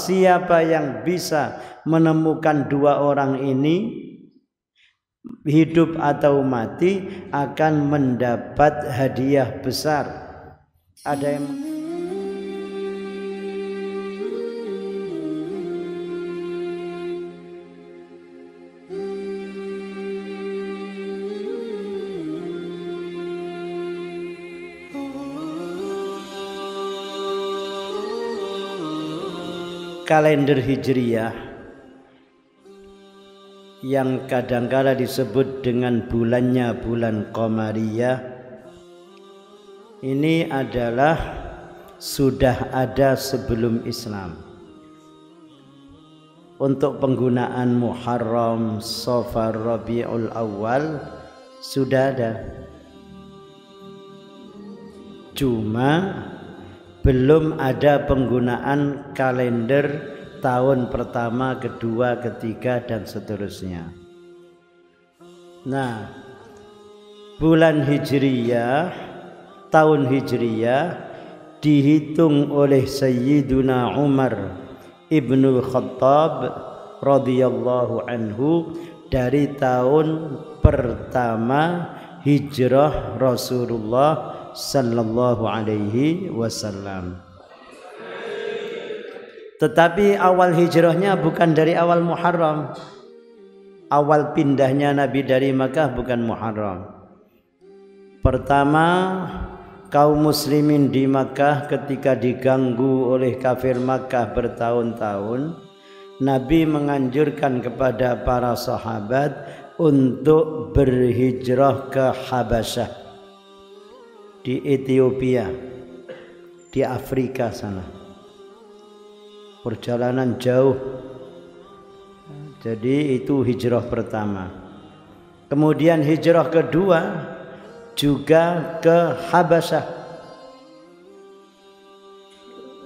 siapa yang bisa menemukan dua orang ini, hidup atau mati, akan mendapat hadiah besar. Ada yang kalender Hijriyah yang kadangkala disebut dengan bulannya bulan Qamariyah ini adalah sudah ada sebelum Islam. Untuk penggunaan Muharram, Safar, Rabiul Awal sudah ada. Cuma belum ada penggunaan kalender tahun pertama, kedua, ketiga, dan seterusnya. Nah, bulan Hijriyah, tahun Hijriyah dihitung oleh Sayyiduna Umar Ibnul Khattab radhiyallahu anhu dari tahun pertama hijrah Rasulullah sallallahu alaihi wasallam. Tetapi awal hijrahnya bukan dari awal Muharram. Awal pindahnya Nabi dari Makkah bukan Muharram. Pertama, kaum muslimin di Makkah ketika diganggu oleh kafir Makkah bertahun-tahun, Nabi menganjurkan kepada para sahabat untuk berhijrah ke Habasyah, di Ethiopia, di Afrika sana. Perjalanan jauh. Jadi itu hijrah pertama. Kemudian hijrah kedua juga ke Habasyah.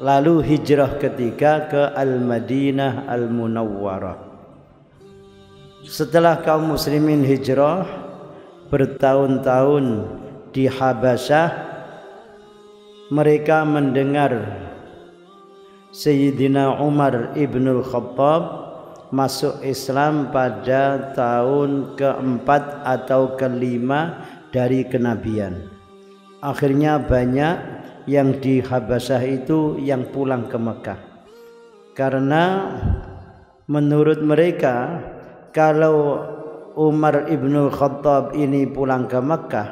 Lalu hijrah ketiga ke Al-Madinah Al-Munawwarah. Setelah kaum muslimin hijrah bertahun-tahun di Habasyah, mereka mendengar Sayyidina Umar Ibnul Khattab masuk Islam pada tahun keempat atau kelima dari kenabian. Akhirnya banyak yang di Habasyah itu yang pulang ke Mekah, karena menurut mereka kalau Umar Ibnul Khattab ini pulang ke Mekah,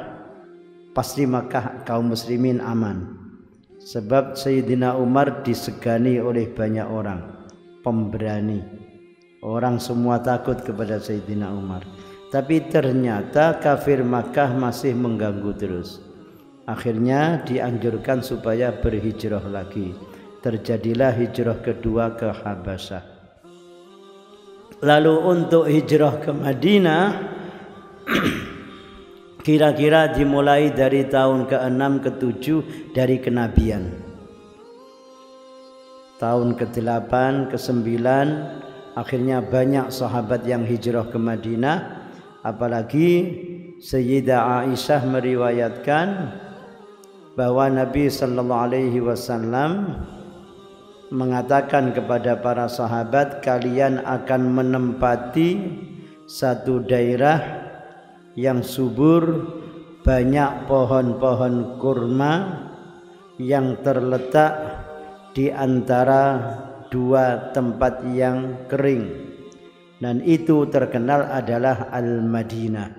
pasti Makkah kaum muslimin aman. Sebab Sayyidina Umar disegani oleh banyak orang, pemberani. Orang semua takut kepada Sayyidina Umar. Tapi ternyata kafir Makkah masih mengganggu terus. Akhirnya dianjurkan supaya berhijrah lagi. Terjadilah hijrah kedua ke Habasyah. Lalu untuk hijrah ke Madinah kira-kira dimulai dari tahun ke-6, ke-7 dari kenabian. Tahun ke-8, ke-9 akhirnya banyak sahabat yang hijrah ke Madinah. Apalagi Sayyidah Aisyah meriwayatkan bahwa Nabi sallallahu alaihi wasallam mengatakan kepada para sahabat, kalian akan menempati satu daerah yang subur, banyak pohon-pohon kurma yang terletak di antara dua tempat yang kering, dan itu terkenal adalah Al-Madinah.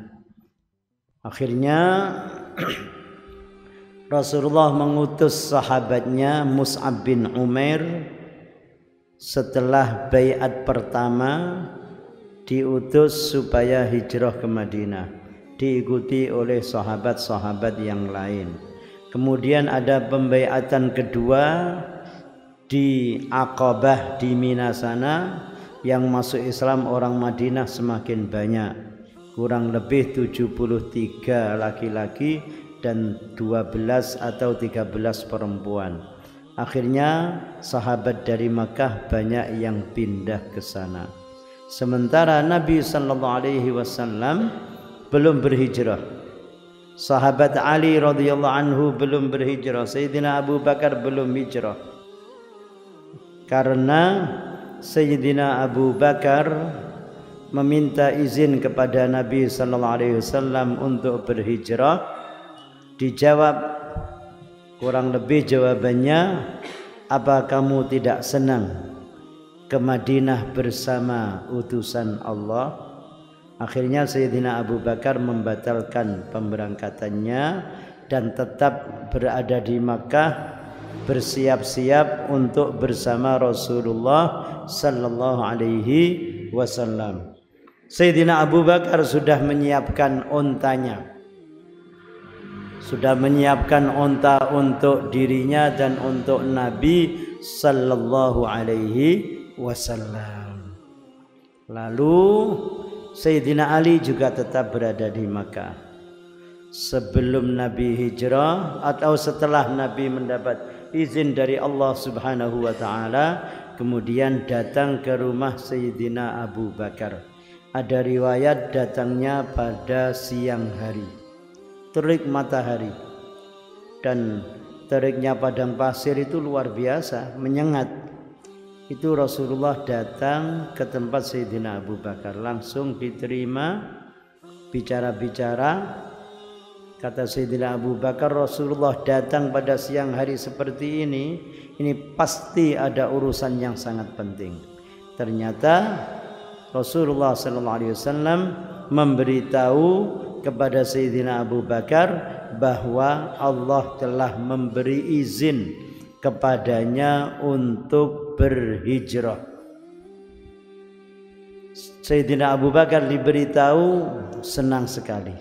Akhirnya Rasulullah mengutus sahabatnya Mus'ab bin Umair setelah baiat pertama, diutus supaya hijrah ke Madinah, diikuti oleh sahabat-sahabat yang lain. Kemudian ada pembaiatan kedua di Aqabah di Mina sana, yang masuk Islam orang Madinah semakin banyak, kurang lebih 73 laki-laki dan 12 atau 13 perempuan. Akhirnya sahabat dari Makkah banyak yang pindah ke sana. Sementara Nabi sallallahu alaihi wasallam belum berhijrah. Sahabat Ali radhiyallahu anhu belum berhijrah. Sayyidina Abu Bakar belum hijrah. karena Sayyidina Abu Bakar meminta izin kepada Nabi sallallahu alaihi wasallam untuk berhijrah. Dijawab, kurang lebih jawabannya, apa kamu tidak senang ke Madinah bersama utusan Allah? Akhirnya Sayyidina Abu Bakar membatalkan pemberangkatannya dan tetap berada di Makkah, bersiap-siap untuk bersama Rasulullah sallallahu alaihi wasallam. Sayyidina Abu Bakar sudah menyiapkan ontanya, sudah menyiapkan onta untuk dirinya dan untuk Nabi sallallahu alaihi wasallam. Lalu Sayyidina Ali juga tetap berada di Makkah. Sebelum Nabi hijrah atau setelah Nabi mendapat izin dari Allah Subhanahu wa taala, kemudian datang ke rumah Sayyidina Abu Bakar. Ada riwayat datangnya pada siang hari, terik matahari, dan teriknya padang pasir itu luar biasa, menyengat. Itu Rasulullah datang ke tempat Sayyidina Abu Bakar, langsung diterima, bicara-bicara. Kata Sayyidina Abu Bakar, Rasulullah datang pada siang hari seperti ini pasti ada urusan yang sangat penting. Ternyata Rasulullah SAW memberitahu kepada Sayyidina Abu Bakar bahwa Allah telah memberi izin kepadanya untuk berhijrah. Sayyidina Abu Bakar diberitahu senang sekali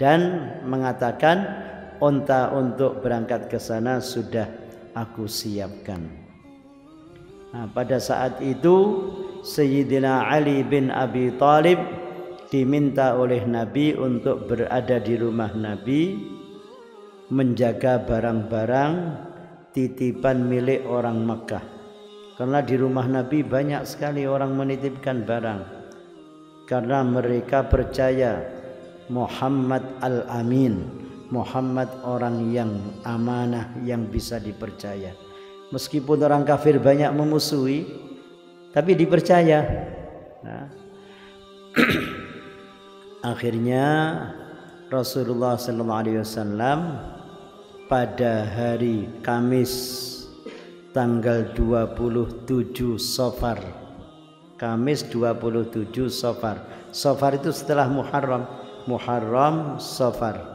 dan mengatakan, onta untuk berangkat ke sana sudah aku siapkan. Nah, pada saat itu Sayyidina Ali bin Abi Thalib diminta oleh Nabi untuk berada di rumah Nabi, menjaga barang-barang titipan milik orang Makkah. Karena di rumah Nabi banyak sekali orang menitipkan barang, karena mereka percaya Muhammad Al-Amin, Muhammad orang yang amanah, yang bisa dipercaya. Meskipun orang kafir banyak memusuhi, tapi dipercaya. Nah, akhirnya Rasulullah SAW pada hari Kamis tanggal 27 Safar, Kamis 27 Safar. Safar itu setelah Muharram, Muharram Safar.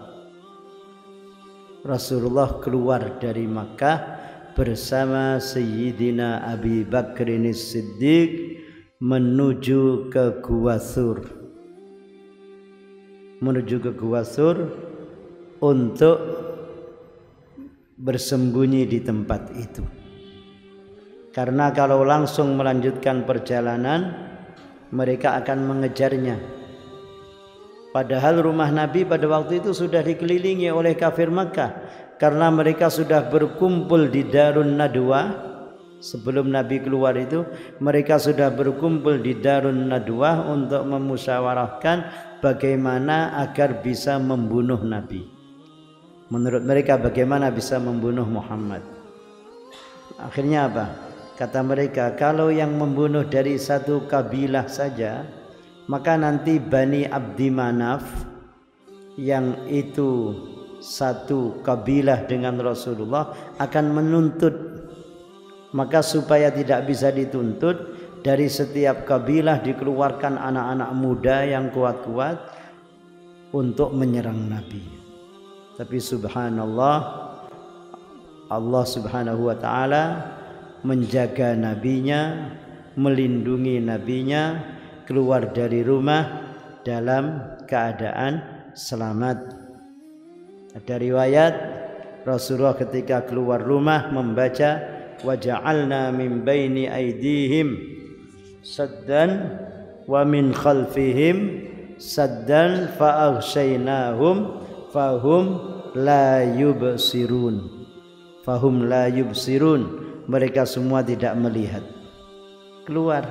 Rasulullah keluar dari Makkah bersama Sayyidina Abi Bakrin Siddiq menuju ke Gua Thur. Menuju ke Gua Thur untuk bersembunyi di tempat itu. Karena kalau langsung melanjutkan perjalanan, mereka akan mengejarnya. Padahal rumah Nabi pada waktu itu sudah dikelilingi oleh kafir Makkah, karena mereka sudah berkumpul di Darun Nadwa. Sebelum Nabi keluar itu, mereka sudah berkumpul di Darun Nadwa untuk memusyawarahkan bagaimana agar bisa membunuh Nabi. Menurut mereka bagaimana bisa membunuh Muhammad. Akhirnya apa? Kata mereka, kalau yang membunuh dari satu kabilah saja, maka nanti Bani Abdi Manaf yang itu satu kabilah dengan Rasulullah akan menuntut. Maka supaya tidak bisa dituntut, dari setiap kabilah dikeluarkan anak-anak muda yang kuat-kuat untuk menyerang Nabi. Tapi subhanallah, Allah subhanahu wa ta'ala menjaga nabinya, melindungi nabinya, keluar dari rumah dalam keadaan selamat. Ada riwayat Rasulullah ketika keluar rumah membaca, waja'alna min baini aydihim saddan wa min khalfihim saddan fa'aghshaynahum fahum la yubsirun. Fahum la yubsirun, mereka semua tidak melihat. Keluar.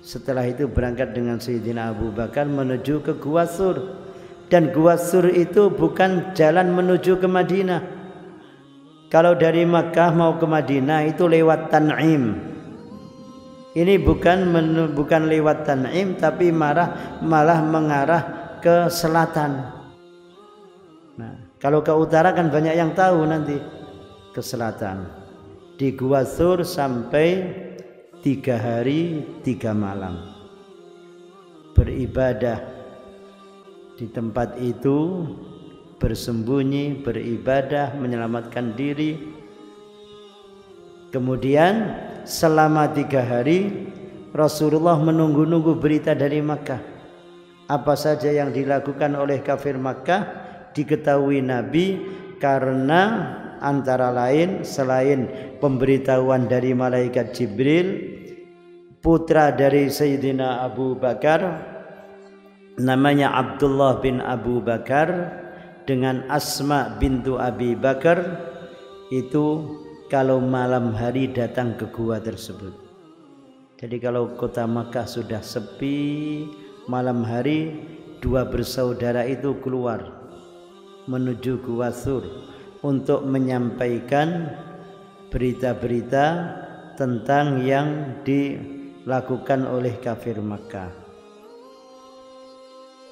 Setelah itu berangkat dengan Sayyidina Abu Bakar menuju ke Gua Thur. Dan Gua Thur itu bukan jalan menuju ke Madinah. Kalau dari Makkah mau ke Madinah itu lewat Tan'im. Ini bukan lewat Tan'im, tapi malah mengarah ke selatan. Nah, kalau ke utara kan banyak yang tahu nanti. Ke selatan. Di Gua Thur sampai 3 hari 3 malam. Beribadah di tempat itu, bersembunyi, beribadah, menyelamatkan diri. Kemudian selama 3 hari Rasulullah menunggu-nunggu berita dari Makkah. Apa saja yang dilakukan oleh kafir Makkah diketahui Nabi, karena antara lain selain pemberitahuan dari malaikat Jibril, putra dari Sayyidina Abu Bakar namanya Abdullah bin Abu Bakar dengan Asma bintu Abi Bakar itu kalau malam hari datang ke gua tersebut. Jadi kalau kota Makkah sudah sepi, malam hari 2 bersaudara itu keluar menuju Gua Thur untuk menyampaikan berita-berita tentang yang dilakukan oleh kafir Makkah.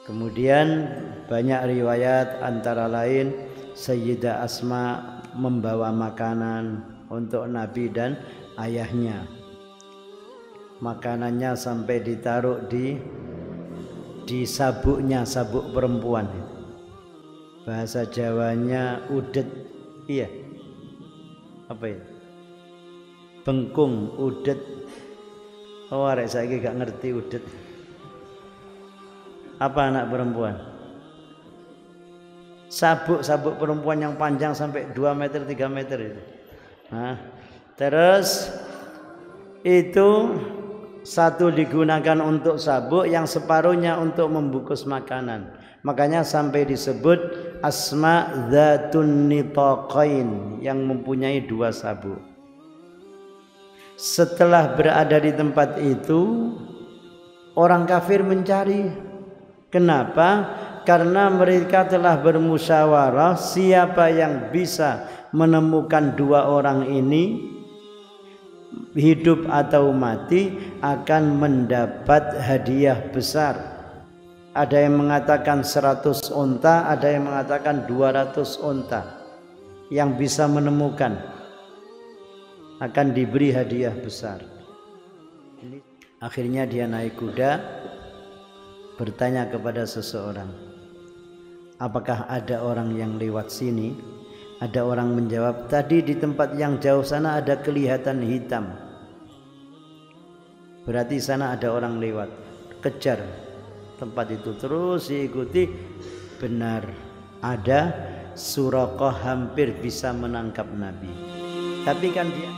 Kemudian banyak riwayat, antara lain Sayyidah Asma membawa makanan untuk Nabi dan ayahnya. Makanannya sampai ditaruh di sabuknya, sabuk perempuan. Bahasa Jawanya udet, iya. Apa ya? Bengkung, udet. Oh, arek saiki gak ngerti udet. Apa anak perempuan? Sabuk perempuan yang panjang sampai 2 meter 3 meter itu. Nah, terus itu satu digunakan untuk sabuk, yang separuhnya untuk membungkus makanan. Makanya sampai disebut Asma Dzatun Nitaqain, yang mempunyai 2 sabuk. Setelah berada di tempat itu, orang kafir mencari. Kenapa? Karena mereka telah bermusyawarah siapa yang bisa menemukan 2 orang ini, hidup atau mati, akan mendapat hadiah besar. Ada yang mengatakan 100 unta, ada yang mengatakan 200 unta. Yang bisa menemukan akan diberi hadiah besar. Akhirnya dia naik kuda, bertanya kepada seseorang, apakah ada orang yang lewat sini? Ada orang menjawab, tadi di tempat yang jauh sana ada kelihatan hitam. Berarti sana ada orang lewat. Kejar tempat itu, terus diikuti. Benar, ada. Suraqah hampir bisa menangkap Nabi. Tapi kan dia